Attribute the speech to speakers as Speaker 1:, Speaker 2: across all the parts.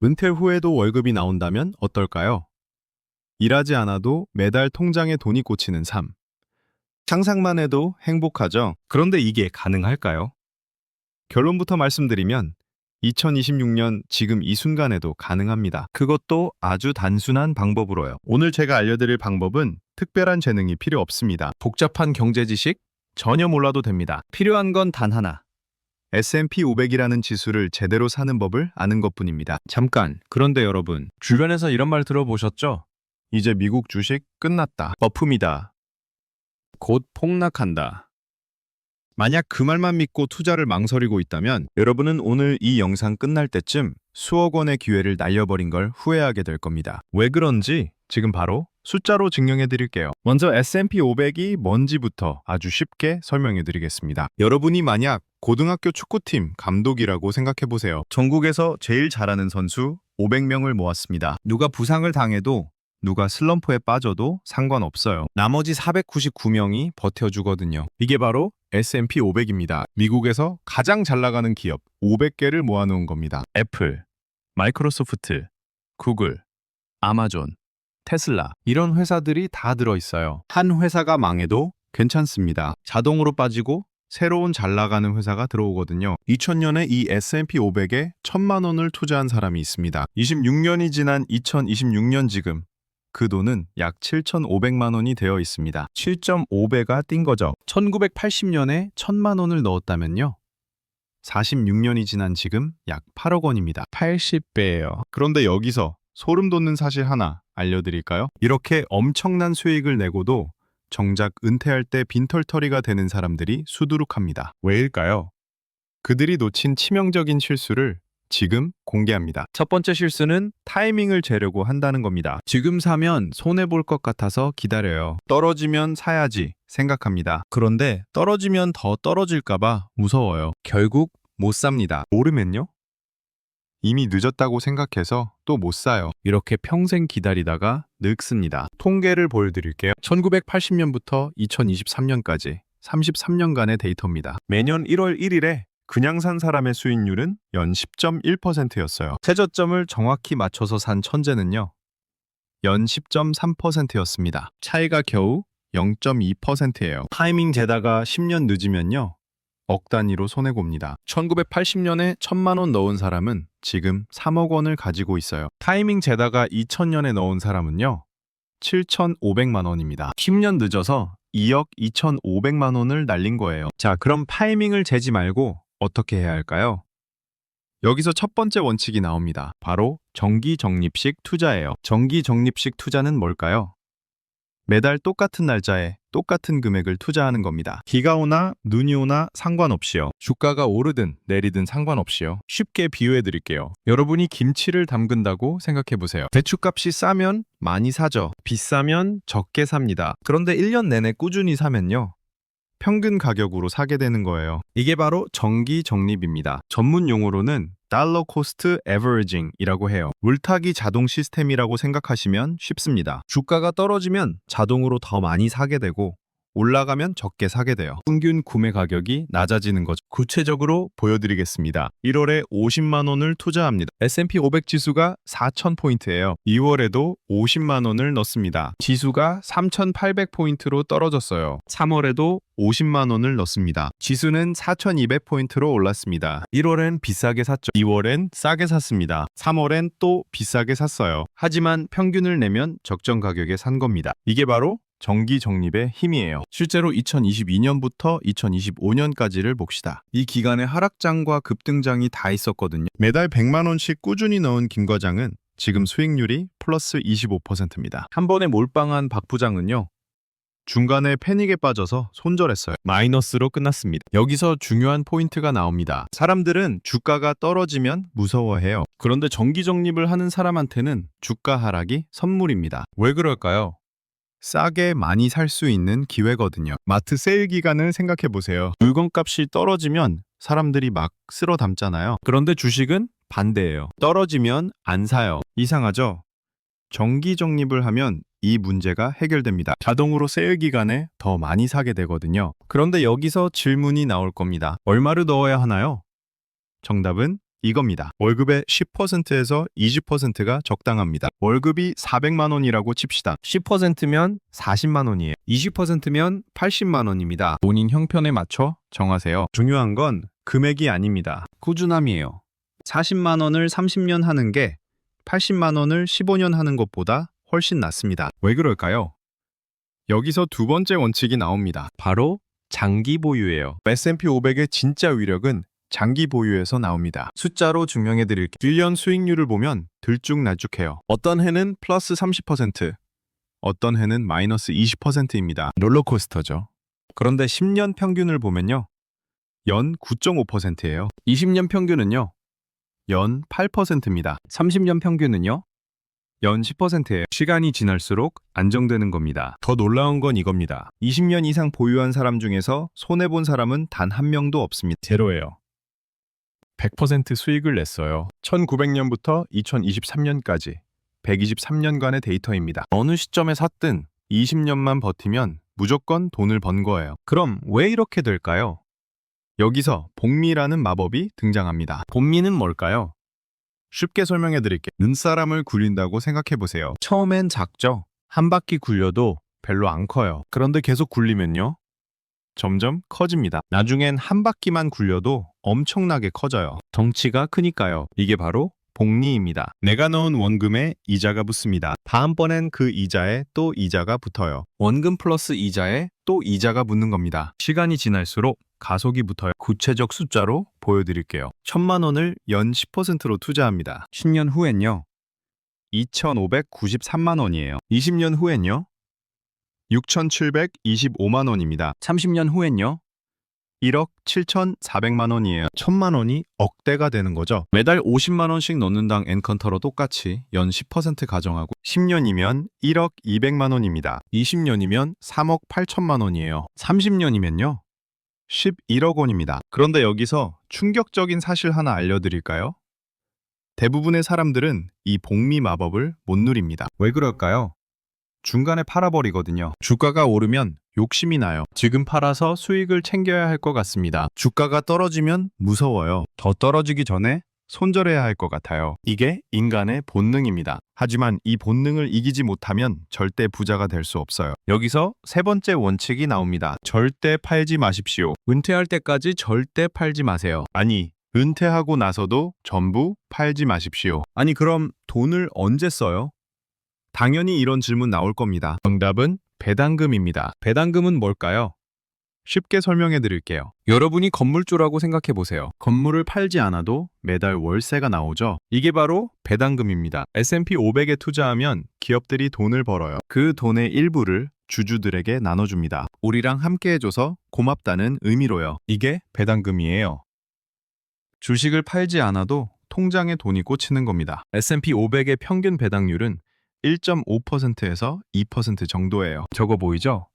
Speaker 1: 은퇴 후에도 월급이 나온다면 어떨까요? 일하지 않아도 매달 통장에 돈이 꽂히는 삶. 상상만 해도 행복하죠? 그런데 이게 가능할까요? 결론부터 말씀드리면 2026년 지금 이 순간에도 가능합니다. 그것도 아주 단순한 방법으로요. 오늘 제가 알려드릴 방법은 특별한 재능이 필요 없습니다. 복잡한 경제 지식 전혀 몰라도 됩니다. 필요한 건 단 하나. S&P 500이라는 지수를 제대로 사는 법을 아는 것뿐입니다. 잠깐, 그런데 여러분, 주변에서 이런 말 들어보셨죠? 이제 미국 주식 끝났다. 버프입니다. 곧 폭락한다. 만약 그 말만 믿고 투자를 망설이고 있다면 여러분은 오늘 이 영상 끝날 때쯤 수억 원의 기회를 날려버린 걸 후회하게 될 겁니다. 왜 그런지 지금 바로 숫자로 증명해 드릴게요. 먼저 S&P 500이 뭔지부터 아주 쉽게 설명해 드리겠습니다. 여러분이 만약 고등학교 축구팀 감독이라고 생각해 보세요. 전국에서 제일 잘하는 선수 500명을 모았습니다. 누가 부상을 당해도 누가 슬럼프에 빠져도 상관없어요. 나머지 499명이 버텨주거든요. 이게 바로 S&P 500입니다. 미국에서 가장 잘 나가는 기업 500개를 모아놓은 겁니다. 애플, 마이크로소프트, 구글, 아마존, 테슬라 이런 회사들이 다 들어있어요. 한 회사가 망해도 괜찮습니다. 자동으로 빠지고 새로운 잘 나가는 회사가 들어오거든요. 2000년에 이 S&P 500에 1000만 원을 투자한 사람이 있습니다. 26년이 지난 2026년 지금 그 돈은 약 7,500만 원이 되어 있습니다. 7.5배가 뛴 거죠. 1980년에 1,000만 원을 넣었다면요. 46년이 지난 지금 약 8억 원입니다. 80배예요. 그런데 여기서 소름 돋는 사실 하나 알려드릴까요? 이렇게 엄청난 수익을 내고도 정작 은퇴할 때 빈털터리가 되는 사람들이 수두룩합니다. 왜일까요? 그들이 놓친 치명적인 실수를 지금 공개합니다. 첫 번째 실수는 타이밍을 재려고 한다는 겁니다. 지금 사면 손해볼 것 같아서 기다려요. 떨어지면 사야지 생각합니다. 그런데 떨어지면 더 떨어질까봐 무서워요. 결국 못 삽니다. 오르면요? 이미 늦었다고 생각해서 또 못 사요. 이렇게 평생 기다리다가 늙습니다. 통계를 보여드릴게요. 1980년부터 2023년까지 33년간의 데이터입니다. 매년 1월 1일에 그냥 산 사람의 수익률은 연 10.1%였어요. 최저점을 정확히 맞춰서 산 천재는요. 연 10.3%였습니다. 차이가 겨우 0.2%예요. 타이밍 재다가 10년 늦으면요. 억 단위로 손해봅니다. 1980년에 1,000만 원 넣은 사람은 지금 3억 원을 가지고 있어요. 타이밍 재다가 2000년에 넣은 사람은요. 7,500만 원입니다. 10년 늦어서 2억 2,500만 원을 날린 거예요. 자, 그럼 타이밍을 재지 말고 어떻게 해야 할까요? 여기서 첫 번째 원칙이 나옵니다. 바로 정기 적립식 투자예요. 정기 적립식 투자는 뭘까요? 매달 똑같은 날짜에 똑같은 금액을 투자하는 겁니다. 비가 오나 눈이 오나 상관없이요. 주가가 오르든 내리든 상관없이요. 쉽게 비유해 드릴게요. 여러분이 김치를 담근다고 생각해 보세요. 대추값이 싸면 많이 사죠. 비싸면 적게 삽니다. 그런데 1년 내내 꾸준히 사면요. 평균 가격으로 사게 되는 거예요. 이게 바로 정기 적립입니다. 전문 용어로는 달러 코스트 에버리징이라고 해요. 물타기 자동 시스템이라고 생각하시면 쉽습니다. 주가가 떨어지면 자동으로 더 많이 사게 되고 올라가면 적게 사게 돼요. 평균 구매 가격이 낮아지는 거죠. 구체적으로 보여드리겠습니다. 1월에 50만 원을 투자합니다. S&P 500 지수가 4,000포인트예요. 2월에도 50만 원을 넣습니다. 지수가 3,800포인트로 떨어졌어요. 3월에도 50만 원을 넣습니다. 지수는 4,200포인트로 올랐습니다. 1월엔 비싸게 샀죠. 2월엔 싸게 샀습니다. 3월엔 또 비싸게 샀어요. 하지만 평균을 내면 적정 가격에 산 겁니다. 이게 바로 정기 적립의 힘이에요. 실제로 2022년부터 2025년까지를 봅시다. 이 기간에 하락장과 급등장이 다 있었거든요. 매달 100만 원씩 꾸준히 넣은 김 과장은 지금 수익률이 플러스 25%입니다. 한 번에 몰빵한 박 부장은요. 중간에 패닉에 빠져서 손절했어요. 마이너스로 끝났습니다. 여기서 중요한 포인트가 나옵니다. 사람들은 주가가 떨어지면 무서워해요. 그런데 정기 적립을 하는 사람한테는 주가 하락이 선물입니다. 왜 그럴까요? 싸게 많이 살 수 있는 기회거든요. 마트 세일 기간을 생각해 보세요. 물건값이 떨어지면 사람들이 막 쓸어 담잖아요. 그런데 주식은 반대예요. 떨어지면 안 사요. 이상하죠? 정기 적립을 하면 이 문제가 해결됩니다. 자동으로 세일 기간에 더 많이 사게 되거든요. 그런데 여기서 질문이 나올 겁니다. 얼마를 넣어야 하나요? 정답은 이겁니다. 월급의 10%에서 20%가 적당합니다. 월급이 400만 원이라고 칩시다. 10%면 40만 원이에요. 20%면 80만 원입니다. 본인 형편에 맞춰 정하세요. 중요한 건 금액이 아닙니다. 꾸준함이에요. 40만 원을 30년 하는 게 80만 원을 15년 하는 것보다 훨씬 낫습니다. 왜 그럴까요? 여기서 두 번째 원칙이 나옵니다. 바로 장기 보유예요. S&P 500의 진짜 위력은 장기 보유에서 나옵니다. 숫자로 증명해 드릴게요. 1년 수익률을 보면 들쭉날쭉해요. 어떤 해는 플러스 30%, 어떤 해는 마이너스 20%입니다. 롤러코스터죠. 그런데 10년 평균을 보면요. 연 9.5%예요. 20년 평균은요. 연 8%입니다. 30년 평균은요. 연 10%예요. 시간이 지날수록 안정되는 겁니다. 더 놀라운 건 이겁니다. 20년 이상 보유한 사람 중에서 손해본 사람은 단 한 명도 없습니다. 제로예요. 100% 수익을 냈어요. 1900년부터 2023년까지 123년간의 데이터입니다. 어느 시점에 샀든 20년만 버티면 무조건 돈을 번 거예요. 그럼 왜 이렇게 될까요? 여기서 복리라는 마법이 등장합니다. 복리는 뭘까요? 쉽게 설명해 드릴게요. 눈사람을 굴린다고 생각해 보세요. 처음엔 작죠. 한 바퀴 굴려도 별로 안 커요. 그런데 계속 굴리면요. 점점 커집니다. 나중엔 한 바퀴만 굴려도 엄청나게 커져요. 덩치가 크니까요. 이게 바로 복리입니다. 내가 넣은 원금에 이자가 붙습니다. 다음번엔 그 이자에 또 이자가 붙어요. 원금 플러스 이자에 또 이자가 붙는 겁니다. 시간이 지날수록 가속이 붙어요. 구체적 숫자로 보여드릴게요. 1000만 원을 연 10%로 투자합니다. 10년 후엔요. 2593만 원이에요. 20년 후엔요. 6725만 원입니다. 30년 후엔요. 1억 7,400만 원이에요. 1000만 원이 억대가 되는 거죠. 매달 50만 원씩 넣는 당 엔컨터로 똑같이 연 10% 가정하고 10년이면 1억 200만 원입니다. 20년이면 3억 8천만 원이에요. 30년이면요. 11억 원입니다. 그런데 여기서 충격적인 사실 하나 알려드릴까요? 대부분의 사람들은 이 복리 마법을 못 누립니다. 왜 그럴까요? 중간에 팔아버리거든요. 주가가 오르면 욕심이 나요. 지금 팔아서 수익을 챙겨야 할 것 같습니다. 주가가 떨어지면 무서워요. 더 떨어지기 전에 손절해야 할 것 같아요. 이게 인간의 본능입니다. 하지만 이 본능을 이기지 못하면 절대 부자가 될 수 없어요. 여기서 세 번째 원칙이 나옵니다. 절대 팔지 마십시오. 은퇴할 때까지 절대 팔지 마세요. 아니, 은퇴하고 나서도 전부 팔지 마십시오. 아니, 그럼 돈을 언제 써요? 당연히 이런 질문 나올 겁니다. 정답은 배당금입니다. 배당금은 뭘까요? 쉽게 설명해 드릴게요. 여러분이 건물주라고 생각해 보세요. 건물을 팔지 않아도 매달 월세가 나오죠. 이게 바로 배당금입니다. S&P 500에 투자하면 기업들이 돈을 벌어요. 그 돈의 일부를 주주들에게 나눠줍니다. 우리랑 함께 해줘서 고맙다는 의미로요. 이게 배당금이에요. 주식을 팔지 않아도 통장에 돈이 꽂히는 겁니다. S&P 500의 평균 배당률은 1.5%에서 2% 정도예요. 적어 보이죠?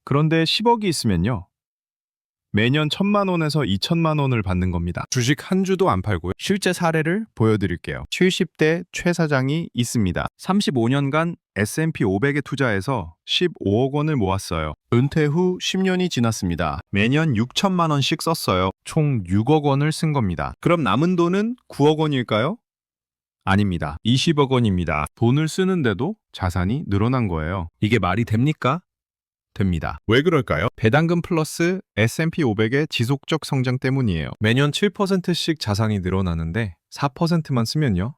Speaker 1: 그런데 10억이 있으면요. 매년 1000만 원에서 2000만 원을 받는 겁니다. 주식 한 주도 안 팔고요. 실제 사례를 보여드릴게요. 70대 최 사장이 있습니다. 35년간 S&P 500에 투자해서 15억 원을 모았어요. 은퇴 후 10년이 지났습니다. 매년 6천만 원씩 썼어요. 총 6억 원을 쓴 겁니다. 그럼 남은 돈은 9억 원일까요? 아닙니다. 20억 원입니다. 돈을 쓰는데도 자산이 늘어난 거예요. 이게 말이 됩니까? 됩니다. 왜 그럴까요? 배당금 플러스 S&P 500의 지속적 성장 때문이에요. 매년 7%씩 자산이 늘어나는데 4%만 쓰면요.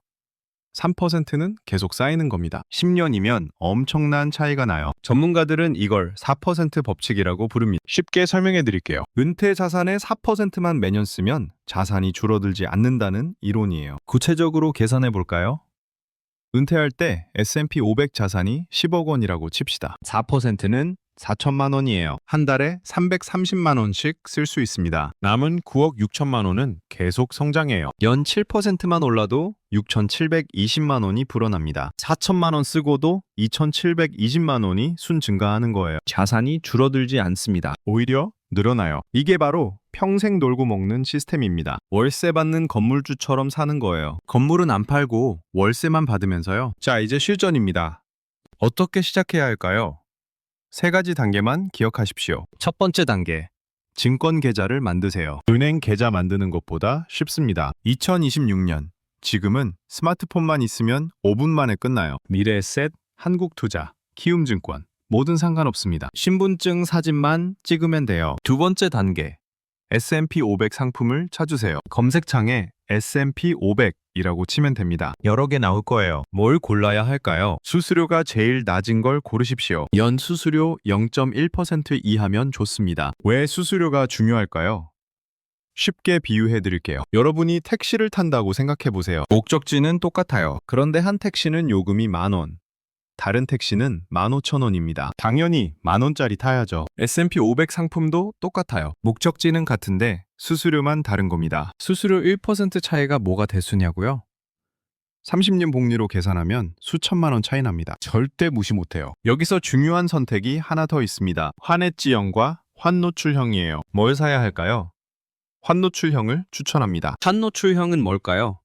Speaker 1: 3%는 계속 쌓이는 겁니다. 10년이면 엄청난 차이가 나요. 전문가들은 이걸 4% 법칙이라고 부릅니다. 쉽게 설명해 드릴게요. 은퇴 자산의 4%만 매년 쓰면 자산이 줄어들지 않는다는 이론이에요. 구체적으로 계산해 볼까요? 은퇴할 때 S&P 500 자산이 10억 원이라고 칩시다. 4%는 4천만 원이에요. 한 달에 330만 원씩 쓸 수 있습니다. 남은 9억 6천만 원은 계속 성장해요. 연 7%만 올라도 6,720만 원이 불어납니다. 4천만 원 쓰고도 2,720만 원이 순 증가하는 거예요. 자산이 줄어들지 않습니다. 오히려 늘어나요. 이게 바로 평생 놀고 먹는 시스템입니다. 월세 받는 건물주처럼 사는 거예요. 건물은 안 팔고 월세만 받으면서요. 자, 이제 실전입니다. 어떻게 시작해야 할까요? 세 가지 단계만 기억하십시오. 첫 번째 단계, 증권 계좌를 만드세요. 은행 계좌 만드는 것보다 쉽습니다. 2026년. 지금은 스마트폰만 있으면 5분 만에 끝나요. 미래에셋, 한국투자, 키움증권. 뭐든 상관없습니다. 신분증 사진만 찍으면 돼요. 두 번째 단계. S&P 500 상품을 찾으세요. 검색창에 S&P 500이라고 치면 됩니다. 여러 개 나올 거예요. 뭘 골라야 할까요? 수수료가 제일 낮은 걸 고르십시오. 연 수수료 0.1% 이하면 좋습니다. 왜 수수료가 중요할까요? 쉽게 비유해 드릴게요. 여러분이 택시를 탄다고 생각해 보세요. 목적지는 똑같아요. 그런데 한 택시는 요금이 10,000원. 다른 택시는 15,000원입니다. 당연히 10,000원짜리 타야죠. S&P 500 상품도 똑같아요. 목적지는 같은데 수수료만 다른 겁니다. 수수료 1% 차이가 뭐가 대수냐고요? 30년 복리로 계산하면 수천만 원 차이 납니다. 절대 무시 못해요. 여기서 중요한 선택이 하나 더 있습니다. 환해지형과 환노출형이에요. 뭘 사야 할까요? 환노출형을 추천합니다.
Speaker 2: 환노출형은 뭘까요?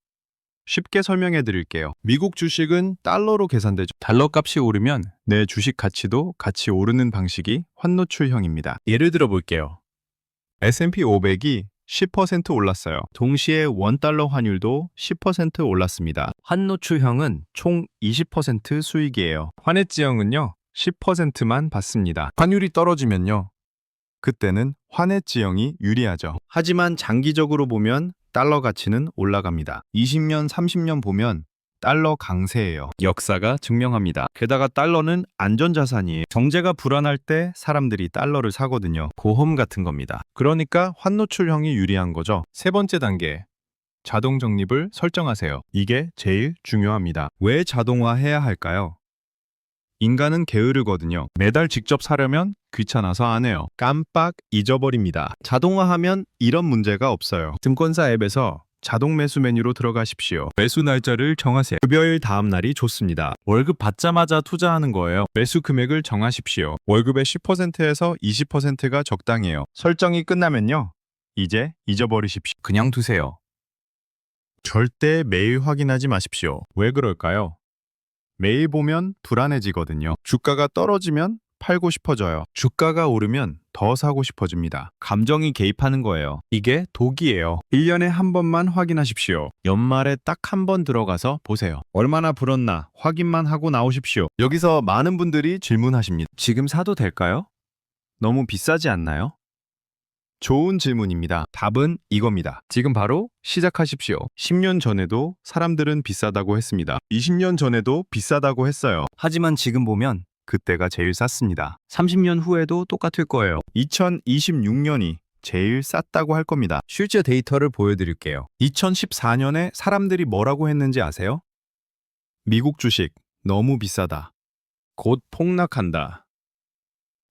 Speaker 1: 쉽게 설명해 드릴게요. 미국 주식은 달러로 계산되죠. 달러 값이 오르면 내 주식 가치도 같이 오르는 방식이 환노출형입니다. 예를 들어 볼게요. S&P 500이 10% 올랐어요. 동시에 원달러 환율도 10% 올랐습니다.
Speaker 2: 환노출형은
Speaker 1: 총 20% 수익이에요. 환해지형은요, 10%만 받습니다. 환율이 떨어지면요, 그때는 환해지형이 유리하죠. 하지만 장기적으로 보면 달러 가치는 올라갑니다. 20년, 30년 보면 달러 강세예요. 역사가 증명합니다. 게다가 달러는 안전자산이에요. 경제가 불안할 때 사람들이 달러를 사거든요. 보험 같은 겁니다. 그러니까 환노출형이 유리한 거죠. 세 번째 단계. 자동 적립을 설정하세요. 이게 제일 중요합니다. 왜 자동화해야 할까요? 인간은 게으르거든요. 매달 직접 사려면 귀찮아서 안 해요. 깜빡 잊어버립니다. 자동화하면 이런 문제가 없어요. 증권사 앱에서 자동 매수 메뉴로 들어가십시오. 매수 날짜를 정하세요. 급여일 다음 날이 좋습니다. 월급 받자마자 투자하는 거예요. 매수 금액을 정하십시오. 월급의 10%에서 20%가 적당해요. 설정이 끝나면요, 이제 잊어버리십시오. 그냥 두세요. 절대 매일 확인하지 마십시오. 왜 그럴까요? 매일 보면 불안해지거든요. 주가가 떨어지면 팔고 싶어져요. 주가가 오르면 더 사고 싶어집니다. 감정이 개입하는 거예요. 이게 독이에요. 1년에 한 번만 확인하십시오. 연말에 딱 한 번 들어가서 보세요. 얼마나 불었나 확인만 하고 나오십시오. 여기서 많은 분들이 질문하십니다. 지금 사도 될까요? 너무 비싸지 않나요? 좋은 질문입니다. 답은 이겁니다. 지금 바로 시작하십시오. 10년 전에도 사람들은 비싸다고 했습니다. 20년 전에도 비싸다고 했어요. 하지만 지금 보면 그때가 제일 쌌습니다. 30년 후에도 똑같을 거예요. 2026년이 제일 쌌다고 할 겁니다. 실제 데이터를 보여드릴게요. 2014년에 사람들이 뭐라고 했는지 아세요? 미국 주식 너무 비싸다. 곧 폭락한다.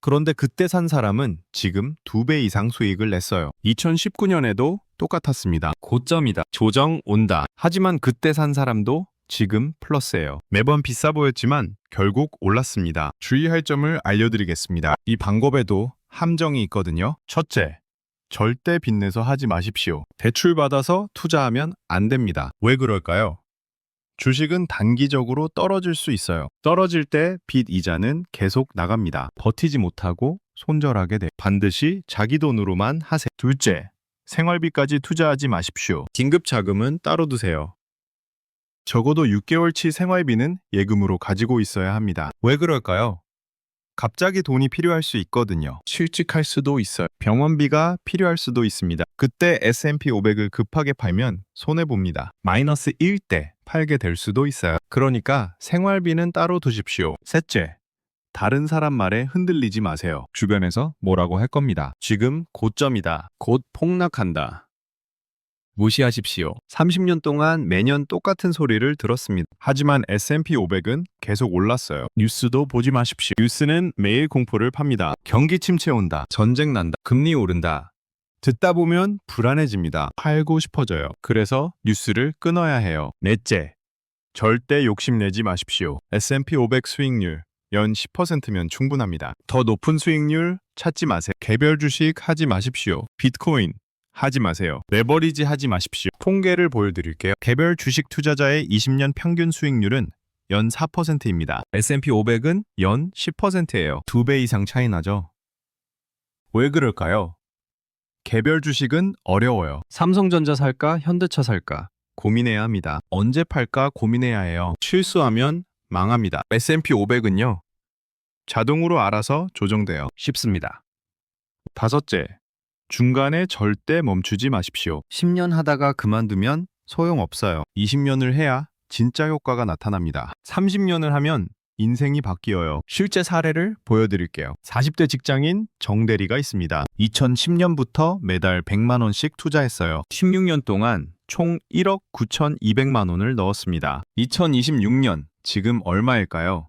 Speaker 1: 그런데 그때 산 사람은 지금 2배 이상 수익을 냈어요. 2019년에도 똑같았습니다. 고점이다. 조정 온다. 하지만 그때 산 사람도 지금 플러스예요. 매번 비싸 보였지만 결국 올랐습니다. 주의할 점을 알려드리겠습니다. 이 방법에도 함정이 있거든요. 첫째, 절대 빚내서 하지 마십시오. 대출 받아서 투자하면 안 됩니다. 왜 그럴까요? 주식은 단기적으로 떨어질 수 있어요. 떨어질 때 빚 이자는 계속 나갑니다. 버티지 못하고 손절하게 돼. 반드시 자기 돈으로만 하세요. 둘째, 생활비까지 투자하지 마십시오. 긴급 자금은 따로 두세요. 적어도 6개월치 생활비는 예금으로 가지고 있어야 합니다. 왜 그럴까요? 갑자기 돈이 필요할 수 있거든요. 실직할 수도 있어요. 병원비가 필요할 수도 있습니다. 그때 S&P 500을 급하게 팔면 손해봅니다. 마이너스 1대 팔게 될 수도 있어요. 그러니까 생활비는 따로 두십시오. 셋째, 다른 사람 말에 흔들리지 마세요. 주변에서 뭐라고 할 겁니다. 지금 고점이다. 곧 폭락한다. 무시하십시오. 30년 동안 매년 똑같은 소리를 들었습니다. 하지만 S&P 500은 계속 올랐어요. 뉴스도 보지 마십시오. 뉴스는 매일 공포를 팝니다. 경기 침체 온다. 전쟁 난다. 금리 오른다. 듣다 보면 불안해집니다. 팔고 싶어져요. 그래서 뉴스를 끊어야 해요. 넷째, 절대 욕심내지 마십시오. S&P 500 수익률 연 10%면 충분합니다. 더 높은 수익률 찾지 마세요. 개별 주식 하지 마십시오. 비트코인 하지 마세요. 레버리지 하지 마십시오. 통계를 보여드릴게요. 개별 주식 투자자의 20년 평균 수익률은 연 4%입니다. S&P 500은 연 10%예요. 2배 이상 차이 나죠? 왜 그럴까요? 개별 주식은 어려워요.
Speaker 2: 삼성전자 살까? 현대차 살까?
Speaker 1: 고민해야 합니다. 언제 팔까 고민해야 해요. 실수하면 망합니다. S&P 500은요. 자동으로 알아서 조정돼요.
Speaker 2: 쉽습니다.
Speaker 1: 다섯째, 중간에 절대 멈추지 마십시오. 10년 하다가 그만두면 소용없어요. 20년을 해야 진짜 효과가 나타납니다. 30년을 하면 인생이 바뀌어요. 실제 사례를 보여드릴게요. 40대 직장인 정대리가 있습니다. 2010년부터 매달 100만 원씩 투자했어요. 16년 동안 총 1억 9,200만 원을 넣었습니다. 2026년 지금 얼마일까요?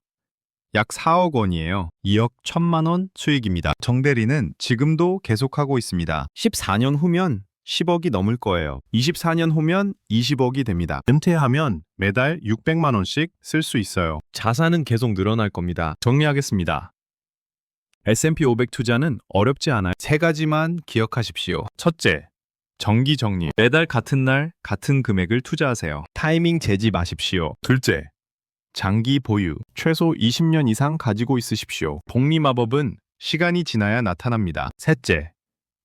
Speaker 1: 약 4억 원이에요. 2억 1천만 원 수익입니다. 정대리는 지금도 계속하고 있습니다. 14년 후면 10억이 넘을 거예요. 24년 후면 20억이 됩니다. 은퇴하면 매달 600만 원씩 쓸 수 있어요. 자산은 계속 늘어날 겁니다. 정리하겠습니다. S&P 500 투자는 어렵지 않아요. 세 가지만 기억하십시오. 첫째, 정기 정리. 매달 같은 날 같은 금액을 투자하세요. 타이밍 재지 마십시오. 둘째, 장기 보유. 최소 20년 이상 가지고 있으십시오. 복리 마법은 시간이 지나야 나타납니다. 셋째,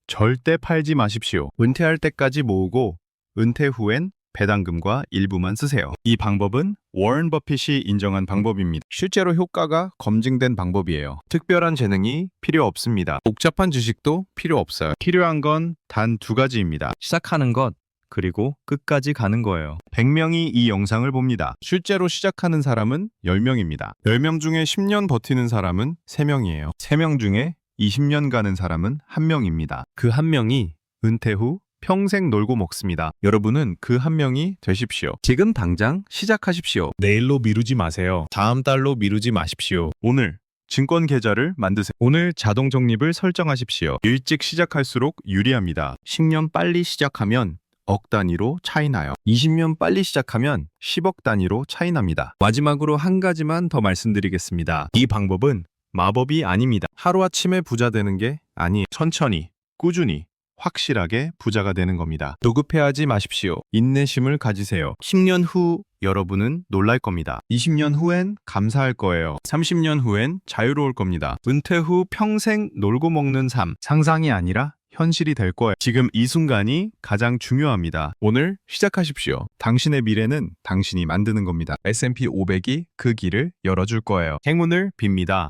Speaker 1: 절대 팔지 마십시오. 은퇴할 때까지 모으고 은퇴 후엔 배당금과 일부만 쓰세요. 이 방법은 워런 버핏이 인정한 방법입니다. 실제로 효과가 검증된 방법이에요. 특별한 재능이 필요 없습니다. 복잡한 지식도 필요 없어요. 필요한 건 단 두 가지입니다. 시작하는 것, 그리고 끝까지 가는 거예요. 100명이 이 영상을 봅니다. 실제로 시작하는 사람은 10명입니다. 10명 중에 10년 버티는 사람은 3명이에요. 3명 중에 20년 가는 사람은 1명입니다. 그 1명이 은퇴 후 평생 놀고 먹습니다. 여러분은 그 1명이 되십시오. 지금 당장 시작하십시오. 내일로 미루지 마세요. 다음 달로 미루지 마십시오. 오늘 증권 계좌를 만드세요. 오늘 자동 적립을 설정하십시오. 일찍 시작할수록 유리합니다. 10년 빨리 시작하면 억 단위로 차이 나요. 20년 빨리 시작하면 10억 단위로 차이 납니다. 마지막으로 한 가지만 더 말씀드리겠습니다. 이 방법은 마법이 아닙니다. 하루아침에 부자 되는 게 아니에요. 천천히, 꾸준히, 확실하게 부자가 되는 겁니다. 조급해하지 마십시오. 인내심을 가지세요. 10년 후 여러분은 놀랄 겁니다. 20년 후엔 감사할 거예요. 30년 후엔 자유로울 겁니다. 은퇴 후 평생 놀고 먹는 삶, 상상이 아니라 현실이 될 거예요. 지금 이 순간이 가장 중요합니다. 오늘 시작하십시오. 당신의 미래는 당신이 만드는 겁니다. S&P 500이 그 길을 열어줄 거예요. 행운을 빕니다.